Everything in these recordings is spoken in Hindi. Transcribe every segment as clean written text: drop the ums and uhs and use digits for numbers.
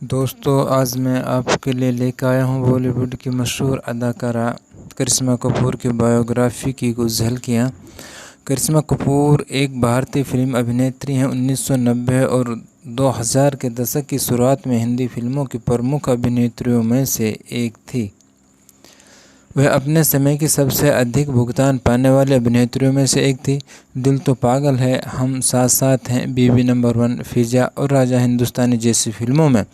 दोस्तों, आज मैं आपके लिए लेकर आया हूँ बॉलीवुड की मशहूर अदाकारा करिश्मा कपूर की बायोग्राफी की कुछ झलकियाँ। करिश्मा कपूर एक भारतीय फिल्म अभिनेत्री हैं। 1990 और 2000 के दशक की शुरुआत में हिंदी फिल्मों की प्रमुख अभिनेत्रियों में से एक थी। वह अपने समय की सबसे अधिक भुगतान पाने वाली अभिनेत्रियों में से एक थी। दिल तो पागल है, हम साथ साथ हैं, बीवी नंबर 1, फिजा और राजा हिंदुस्तानी जैसी फिल्मों में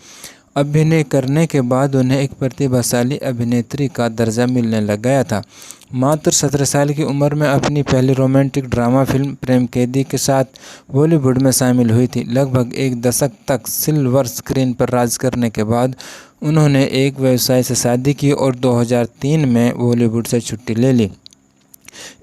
अभिनय करने के बाद उन्हें एक प्रतिभाशाली अभिनेत्री का दर्जा मिलने लग गया था। मात्र 17 साल की उम्र में अपनी पहली रोमांटिक ड्रामा फिल्म प्रेम कैदी के साथ बॉलीवुड में शामिल हुई थी। लगभग एक दशक तक सिल्वर स्क्रीन पर राज करने के बाद उन्होंने एक व्यवसायी से शादी की और 2003 में बॉलीवुड से छुट्टी ले ली।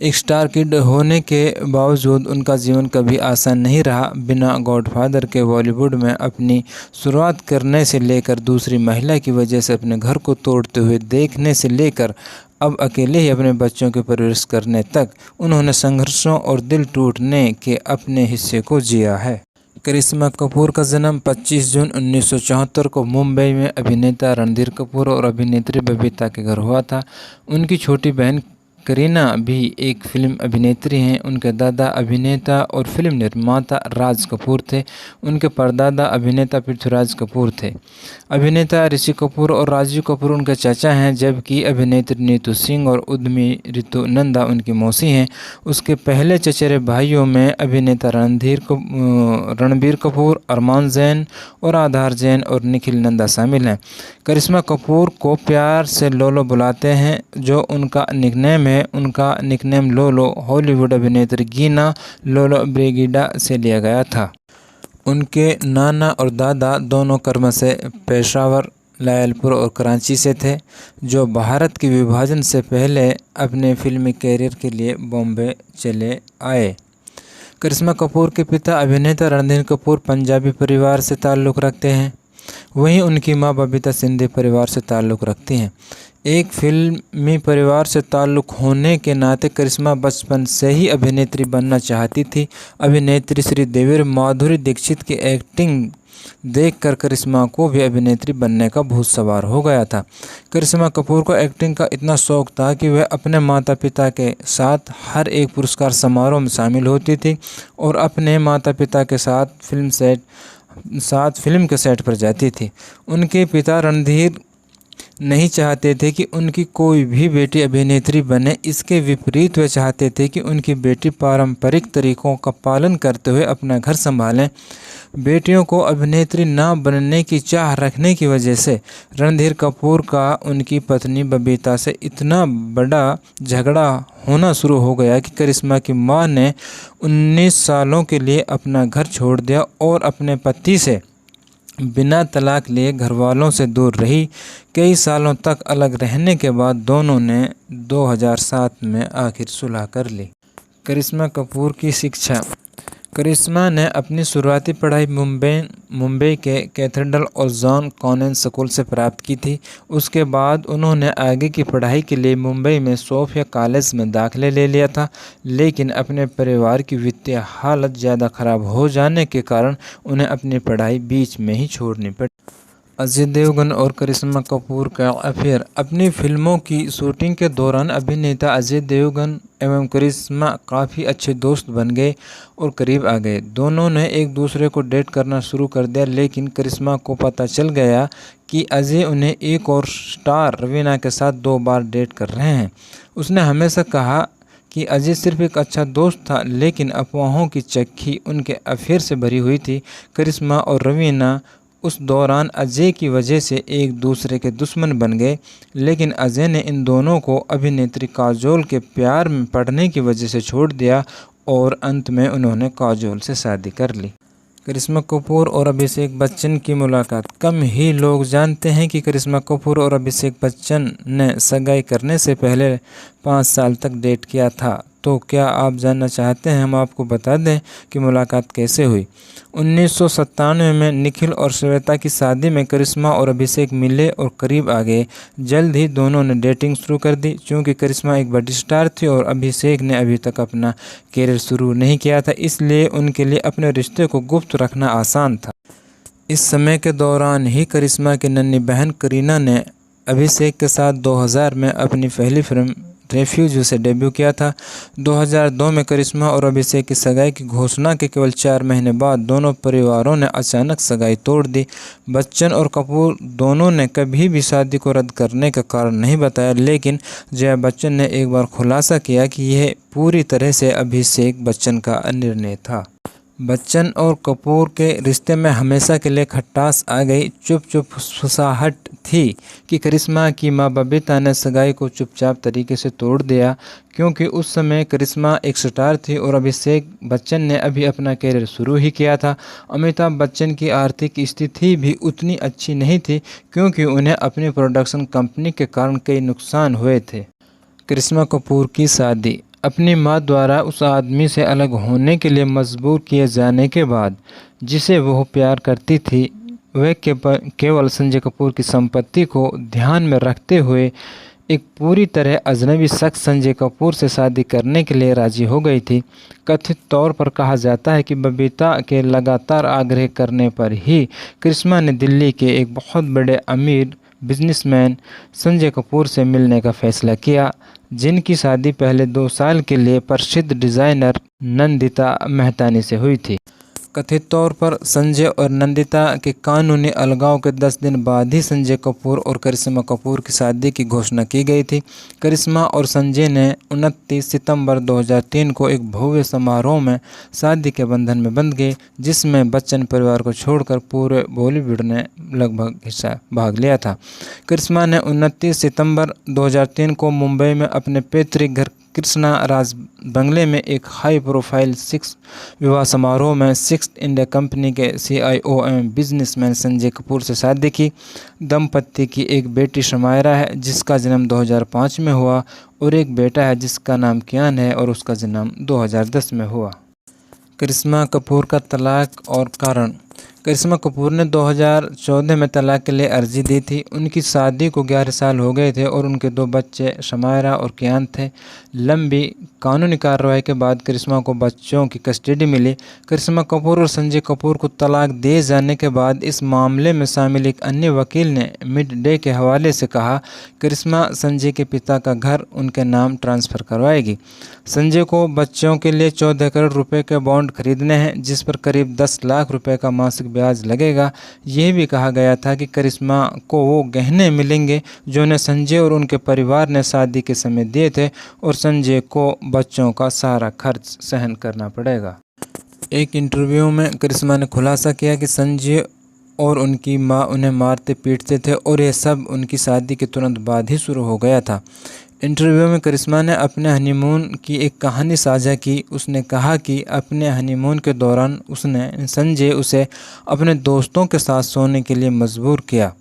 एक स्टार किड होने के बावजूद उनका जीवन कभी आसान नहीं रहा। बिना गॉडफादर के बॉलीवुड में अपनी शुरुआत करने से लेकर दूसरी महिला की वजह से अपने घर को तोड़ते हुए देखने से लेकर अब अकेले ही अपने बच्चों की परवरिश करने तक उन्होंने संघर्षों और दिल टूटने के अपने हिस्से को जिया है। करिश्मा कपूर का जन्म 25 जून 1974 को मुंबई में अभिनेता रणधीर कपूर और अभिनेत्री बबीता के घर हुआ था। उनकी छोटी बहन करीना भी एक फिल्म अभिनेत्री हैं। उनके दादा अभिनेता और फिल्म निर्माता राज कपूर थे। उनके परदादा अभिनेता पृथ्वीराज कपूर थे। अभिनेता ऋषि कपूर और राजीव कपूर उनके चाचा हैं, जबकि अभिनेत्री नीतू सिंह और उद्यमी ऋतु नंदा उनकी मौसी हैं। उसके पहले चचेरे भाइयों में अभिनेता रणबीर कपूर, अरमान जैन और आधार जैन और निखिल नंदा शामिल हैं। करिश्मा कपूर को प्यार से लोलो बुलाते हैं, जो उनका निकनेम है। उनका निकनेम लोलो हॉलीवुड अभिनेत्री गीना लोलो ब्रिगिडा से लिया गया था। उनके नाना और दादा दोनों क्रमशः पेशावर, लायलपुर और कराची से थे, जो भारत के विभाजन से पहले अपने फिल्मी कैरियर के लिए बॉम्बे चले आए। करिश्मा कपूर के पिता अभिनेता रणधीर कपूर पंजाबी परिवार से ताल्लुक़ रखते हैं, वहीं उनकी मां बबीता सिंधी परिवार से ताल्लुक़ रखती हैं। एक फिल्मी परिवार से ताल्लुक़ होने के नाते करिश्मा बचपन से ही अभिनेत्री बनना चाहती थी। अभिनेत्री श्रीदेवी और माधुरी दीक्षित की एक्टिंग देखकर करिश्मा को भी अभिनेत्री बनने का भूत सवार हो गया था। करिश्मा कपूर को एक्टिंग का इतना शौक था कि वह अपने माता पिता के साथ हर एक पुरस्कार समारोह में शामिल होती थी और अपने माता पिता के साथ फिल्म के सेट पर जाती थी। उनके पिता रणधीर नहीं चाहते थे कि उनकी कोई भी बेटी अभिनेत्री बने। इसके विपरीत वे चाहते थे कि उनकी बेटी पारंपरिक तरीकों का पालन करते हुए अपना घर संभालें। बेटियों को अभिनेत्री ना बनने की चाह रखने की वजह से रणधीर कपूर का उनकी पत्नी बबीता से इतना बड़ा झगड़ा होना शुरू हो गया कि करिश्मा की मां ने 19 सालों के लिए अपना घर छोड़ दिया और अपने पति से बिना तलाक लिए घरवालों से दूर रही। कई सालों तक अलग रहने के बाद दोनों ने 2007 में आखिर सुलह कर ली। करिश्मा कपूर की शिक्षा। करिश्मा ने अपनी शुरुआती पढ़ाई मुंबई के कैथेड्रल और जॉन कॉन्वेंट स्कूल से प्राप्त की थी। उसके बाद उन्होंने आगे की पढ़ाई के लिए मुंबई में सोफिया कॉलेज में दाखिला ले लिया था, लेकिन अपने परिवार की वित्तीय हालत ज़्यादा खराब हो जाने के कारण उन्हें अपनी पढ़ाई बीच में ही छोड़नी पड़ी। अजय देवगन और करिश्मा कपूर का अफेयर। अपनी फिल्मों की शूटिंग के दौरान अभिनेता अजय देवगन एवं करिश्मा काफ़ी अच्छे दोस्त बन गए और करीब आ गए। दोनों ने एक दूसरे को डेट करना शुरू कर दिया, लेकिन करिश्मा को पता चल गया कि अजय उन्हें एक और स्टार रवीना के साथ 2 बार डेट कर रहे हैं। उसने हमेशा कहा कि अजय सिर्फ एक अच्छा दोस्त था, लेकिन अफवाहों की चक्की उनके अफेयर से भरी हुई थी। करिश्मा और रवीना उस दौरान अजय की वजह से एक दूसरे के दुश्मन बन गए, लेकिन अजय ने इन दोनों को अभिनेत्री काजोल के प्यार में पड़ने की वजह से छोड़ दिया और अंत में उन्होंने काजोल से शादी कर ली। करिश्मा कपूर और अभिषेक बच्चन की मुलाकात। कम ही लोग जानते हैं कि करिश्मा कपूर और अभिषेक बच्चन ने सगाई करने से पहले 5 साल तक डेट किया था। तो क्या आप जानना चाहते हैं? हम आपको बता दें कि मुलाकात कैसे हुई। 1997 में निखिल और श्वेता की शादी में करिश्मा और अभिषेक मिले और करीब आ गए। जल्द ही दोनों ने डेटिंग शुरू कर दी। चूँकि करिश्मा एक बड़ी स्टार थी और अभिषेक ने अभी तक अपना कैरियर शुरू नहीं किया था, इसलिए उनके लिए अपने रिश्ते को गुप्त रखना आसान था। इस समय के दौरान ही करिश्मा की नन्ही बहन करीना ने अभिषेक के साथ 2000 में अपनी पहली फिल्म रेफ्यूज से डेब्यू किया था। 2002 में करिश्मा और अभिषेक की सगाई की घोषणा के केवल 4 महीने बाद दोनों परिवारों ने अचानक सगाई तोड़ दी। बच्चन और कपूर दोनों ने कभी भी शादी को रद्द करने का कारण नहीं बताया, लेकिन जया बच्चन ने एक बार खुलासा किया कि यह पूरी तरह से अभिषेक बच्चन का निर्णय था। बच्चन और कपूर के रिश्ते में हमेशा के लिए खटास आ गई। चुप फुसाहट थी कि करिश्मा की मां बबीता ने सगाई को चुपचाप तरीके से तोड़ दिया, क्योंकि उस समय करिश्मा एक स्टार थी और अभिषेक बच्चन ने अभी अपना कैरियर शुरू ही किया था। अमिताभ बच्चन की आर्थिक स्थिति भी उतनी अच्छी नहीं थी, क्योंकि उन्हें अपनी प्रोडक्शन कंपनी के कारण कई नुकसान हुए थे। करिश्मा कपूर की शादी अपनी मां द्वारा उस आदमी से अलग होने के लिए मजबूर किए जाने के बाद जिसे वह प्यार करती थी, वह केवल संजय कपूर की संपत्ति को ध्यान में रखते हुए एक पूरी तरह अजनबी शख्स संजय कपूर से शादी करने के लिए राजी हो गई थी। कथित तौर पर कहा जाता है कि बबीता के लगातार आग्रह करने पर ही करिश्मा ने दिल्ली के एक बहुत बड़े अमीर बिजनेसमैन संजय कपूर से मिलने का फैसला किया, जिनकी शादी पहले 2 साल के लिए प्रसिद्ध डिज़ाइनर नंदिता मेहतानी से हुई थी। कथित तौर पर संजय और नंदिता के कानूनी अलगाव के 10 दिन बाद ही संजय कपूर और करिश्मा कपूर की शादी की घोषणा की गई थी। करिश्मा और संजय ने 29 सितंबर 2003 को एक भव्य समारोह में शादी के बंधन में बंध गए, जिसमें बच्चन परिवार को छोड़कर पूरे बॉलीवुड ने लगभग भाग लिया था। करिश्मा ने 29 सितंबर 2003 को मुंबई में अपने पैतृक घर कृष्णा राज बंगले में एक हाई प्रोफाइल विवाह समारोह में सिक्स्थ इंडिया कंपनी के CIO एवं बिजनेसमैन संजय कपूर से शादी की। दंपति की एक बेटी शमायरा है, जिसका जन्म 2005 में हुआ, और एक बेटा है जिसका नाम कियान है और उसका जन्म 2010 में हुआ। करिश्मा कपूर का तलाक और कारण। करिश्मा कपूर ने 2014 में तलाक के लिए अर्जी दी थी। उनकी शादी को 11 साल हो गए थे और उनके 2 बच्चे शमायरा और कियान थे। लंबी कानूनी कार्रवाई के बाद करिश्मा को बच्चों की कस्टडी मिली। करिश्मा कपूर और संजय कपूर को तलाक दिए जाने के बाद इस मामले में शामिल एक अन्य वकील ने मिड डे के हवाले से कहा, करिश्मा संजय के पिता का घर उनके नाम ट्रांसफ़र करवाएगी। संजय को बच्चों के लिए 14 करोड़ रुपए के बॉन्ड खरीदने हैं, जिस पर करीब 10 लाख रुपए का मासिक ब्याज लगेगा। यह भी कहा गया था कि करिश्मा को वो गहने मिलेंगे जो उन्हें संजय और उनके परिवार ने शादी के समय दिए थे, और संजय को बच्चों का सारा खर्च सहन करना पड़ेगा। एक इंटरव्यू में करिश्मा ने खुलासा किया कि संजय और उनकी मां उन्हें मारते पीटते थे और यह सब उनकी शादी के तुरंत बाद ही शुरू हो गया था। इंटरव्यू में करिश्मा ने अपने हनीमून की एक कहानी साझा की। उसने कहा कि अपने हनीमून के दौरान संजय उसे अपने दोस्तों के साथ सोने के लिए मजबूर किया,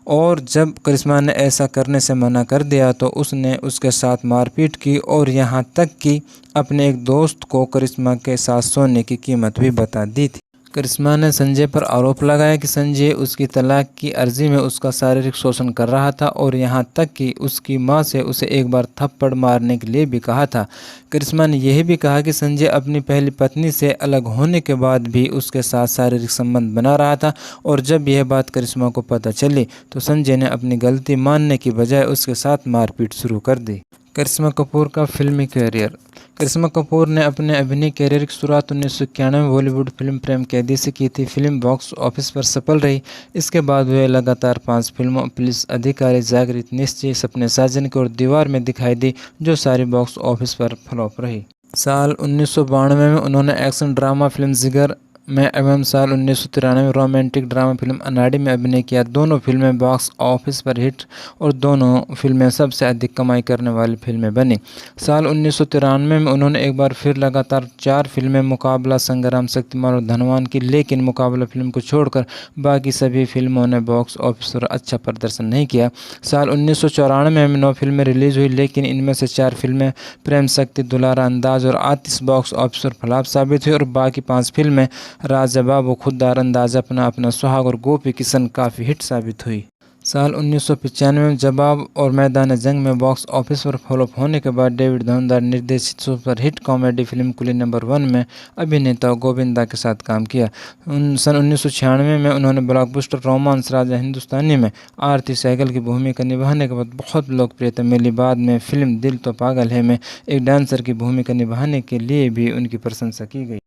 और जब करिश्मा ने ऐसा करने से मना कर दिया तो उसने उसके साथ मारपीट की, और यहाँ तक कि अपने एक दोस्त को करिश्मा के साथ सोने की कीमत भी बता दी थी। करिश्मा ने संजय पर आरोप लगाया कि संजय उसकी तलाक की अर्जी में उसका शारीरिक शोषण कर रहा था, और यहाँ तक कि उसकी मां से उसे एक बार थप्पड़ मारने के लिए भी कहा था। करिश्मा ने यह भी कहा कि संजय अपनी पहली पत्नी से अलग होने के बाद भी उसके साथ शारीरिक संबंध बना रहा था, और जब यह बात करिश्मा को पता चली तो संजय ने अपनी गलती मानने की बजाय उसके साथ मारपीट शुरू कर दी। करिश्मा कपूर का फिल्मी कैरियर। करिश्मा कपूर ने अपने अभिनय कैरियर की शुरुआत 1991 में बॉलीवुड फिल्म प्रेम कैदी से की थी। फिल्म बॉक्स ऑफिस पर सफल रही। इसके बाद वे लगातार 5 फिल्मों पुलिस अधिकारी, जागृत, निश्चय, सपने साजन की और दीवार में दिखाई दी, जो सारी बॉक्स ऑफिस पर फ्लॉप रही। साल 1992 में उन्होंने एक्शन ड्रामा फिल्म जिगर में एवं साल 1993 में रोमांटिक ड्रामा फिल्म अनाड़ी में अभिनय किया। दोनों फिल्में बॉक्स ऑफिस पर हिट और दोनों फिल्में सबसे अधिक कमाई करने वाली फिल्में बनी। साल 1993 में उन्होंने एक बार फिर लगातार 4 फिल्में मुकाबला, संग्राम, शक्तिमान और धनवान की, लेकिन मुकाबला फिल्म को छोड़कर बाकी सभी फिल्मों ने बॉक्स ऑफिस पर अच्छा प्रदर्शन नहीं किया। साल 1994 में 9 फिल्में रिलीज हुई, लेकिन इनमें से 4 फिल्में प्रेम, शक्ति, दुलारा, अंदाज और आतिश बॉक्स ऑफिस पर फ्लॉप साबित हुई, और बाकी 5 फिल्में राजा बाबू, खुद्दार, अंदाज़, अपना अपना, सुहाग और गोपी किशन काफ़ी हिट साबित हुई। साल 1995 में जवाब और मैदान जंग में बॉक्स ऑफिस पर फ्लॉप होने के बाद डेविड धुंधर निर्देशित सुपरहिट कॉमेडी फिल्म कुली नंबर 1 में अभिनेता गोविंदा के साथ काम किया। सन 1996 में उन्होंने ब्लॉकबस्टर रोमांस राजा हिंदुस्तानी में आरती सहगल की भूमिका निभाने के बाद बहुत लोकप्रियता मिली। बाद में फिल्म दिल तो पागल है में एक डांसर की भूमिका निभाने के लिए भी उनकी प्रशंसा की गई।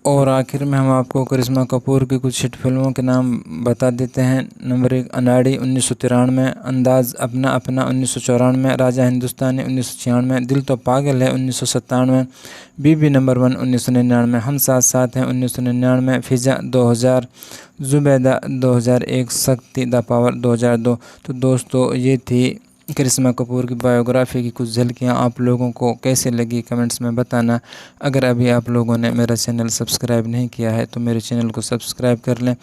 और आखिर में हम आपको करिश्मा कपूर की कुछ हिट फिल्मों के नाम बता देते हैं। नंबर 1 अनाड़ी 1993, अंदाज अपना अपना 1994, राजा हिंदुस्तानी 1996, दिल तो पागल है 1997, बीबी नंबर 1 1999, हम साथ साथ हैं 1999, फिजा 2000, जुबैदा 2001, शक्ति द पावर 2002। तो दोस्तों ये थी करिश्मा कपूर की बायोग्राफी की कुछ झलकियाँ। आप लोगों को कैसे लगी कमेंट्स में बताना। अगर अभी आप लोगों ने मेरा चैनल सब्सक्राइब नहीं किया है तो मेरे चैनल को सब्सक्राइब कर लें।